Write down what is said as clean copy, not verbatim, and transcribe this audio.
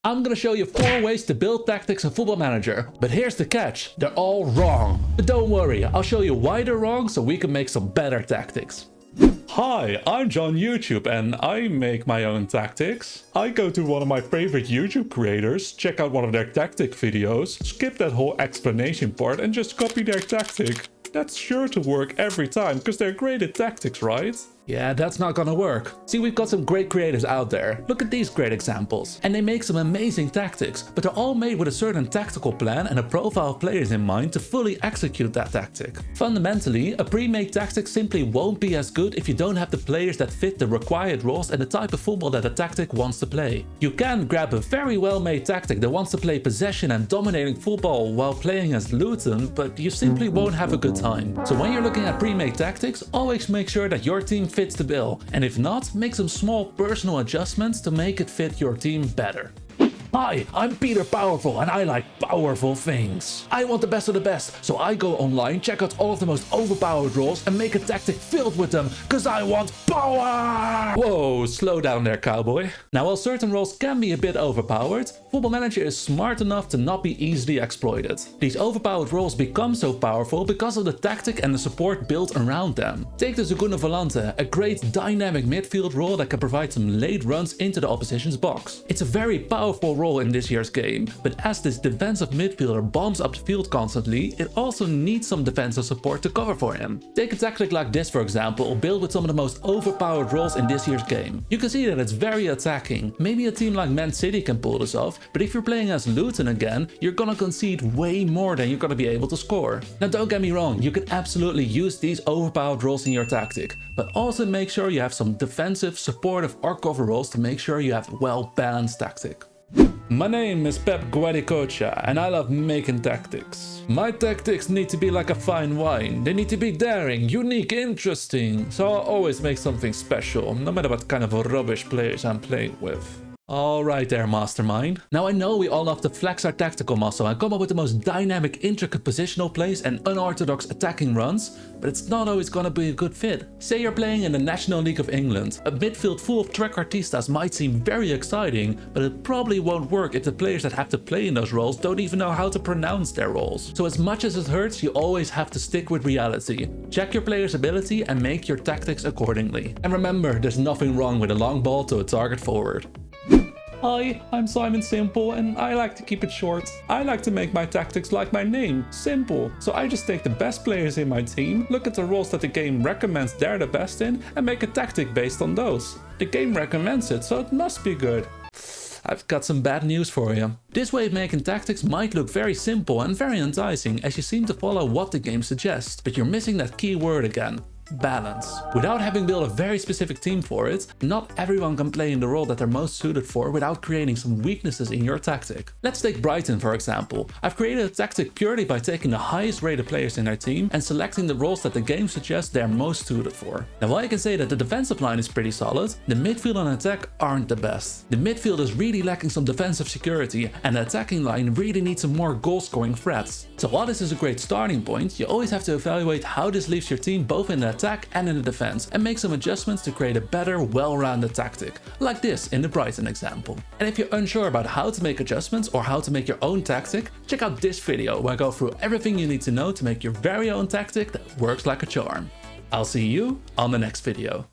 I'm gonna show you 4 ways to build tactics in Football Manager, but here's the catch, they're all wrong. But don't worry, I'll show you why they're wrong so we can make some better tactics. Hi, I'm John YouTube and I make my own tactics. I go to one of my favorite YouTube creators, check out one of their tactic videos, skip that whole explanation part and just copy their tactic. That's sure to work every time, because they're great at tactics, right? Yeah, that's not gonna work. See, we've got some great creators out there. Look at these great examples. And they make some amazing tactics, but they're all made with a certain tactical plan and a profile of players in mind to fully execute that tactic. Fundamentally, a pre-made tactic simply won't be as good if you don't have the players that fit the required roles and the type of football that a tactic wants to play. You can grab a very well-made tactic that wants to play possession and dominating football while playing as Luton, but you simply won't have a good time. So when you're looking at pre-made tactics, always make sure that your team fits the bill, and if not, make some small personal adjustments to make it fit your team better. Hi, I'm Peter Powerful and I like powerful things. I want the best of the best, so I go online, check out all of the most overpowered roles and make a tactic filled with them, cause I want power! Whoa, slow down there, cowboy. Now, while certain roles can be a bit overpowered, Football Manager is smart enough to not be easily exploited. These overpowered roles become so powerful because of the tactic and the support built around them. Take the Segundo Volante, a great dynamic midfield role that can provide some late runs into the opposition's box. It's a very powerful role in this year's game, but as this defensive midfielder bombs up the field constantly, it also needs some defensive support to cover for him. Take a tactic like this, for example, built with some of the most overpowered roles in this year's game. You can see that it's very attacking. Maybe a team like Man City can pull this off, but if you're playing as Luton again, you're gonna concede way more than you're gonna be able to score. Now, don't get me wrong, you can absolutely use these overpowered roles in your tactic, but also make sure you have some defensive, supportive or cover roles to make sure you have a well-balanced tactic. My name is Pep Guadicocha and I love making tactics. My tactics need to be like a fine wine. They need to be daring, unique, interesting. So I'll always make something special, no matter what kind of rubbish players I'm playing with. Alright there, mastermind. Now, I know we all love to flex our tactical muscle and come up with the most dynamic, intricate positional plays and unorthodox attacking runs, but it's not always gonna be a good fit. Say you're playing in the National League of England. A midfield full of trequartistas might seem very exciting, but it probably won't work if the players that have to play in those roles don't even know how to pronounce their roles. So as much as it hurts, you always have to stick with reality. Check your player's ability and make your tactics accordingly. And remember, there's nothing wrong with a long ball to a target forward. Hi, I'm Simon Simple and I like to keep it short. I like to make my tactics like my name, simple. So I just take the best players in my team, look at the roles that the game recommends they're the best in, and make a tactic based on those. The game recommends it, so it must be good. I've got some bad news for you. This way of making tactics might look very simple and very enticing as you seem to follow what the game suggests, but you're missing that key word again. Balance. Without having built a very specific team for it, not everyone can play in the role that they're most suited for without creating some weaknesses in your tactic. Let's take Brighton for example. I've created a tactic purely by taking the highest rated players in their team and selecting the roles that the game suggests they're most suited for. Now, while I can say that the defensive line is pretty solid, the midfield and attack aren't the best. The midfield is really lacking some defensive security and the attacking line really needs some more goal scoring threats. So while this is a great starting point, you always have to evaluate how this leaves your team both in the attack and in the defense and make some adjustments to create a better, well-rounded tactic, like this in the Brighton example. And if you're unsure about how to make adjustments or how to make your own tactic, check out this video where I go through everything you need to know to make your very own tactic that works like a charm. I'll see you on the next video.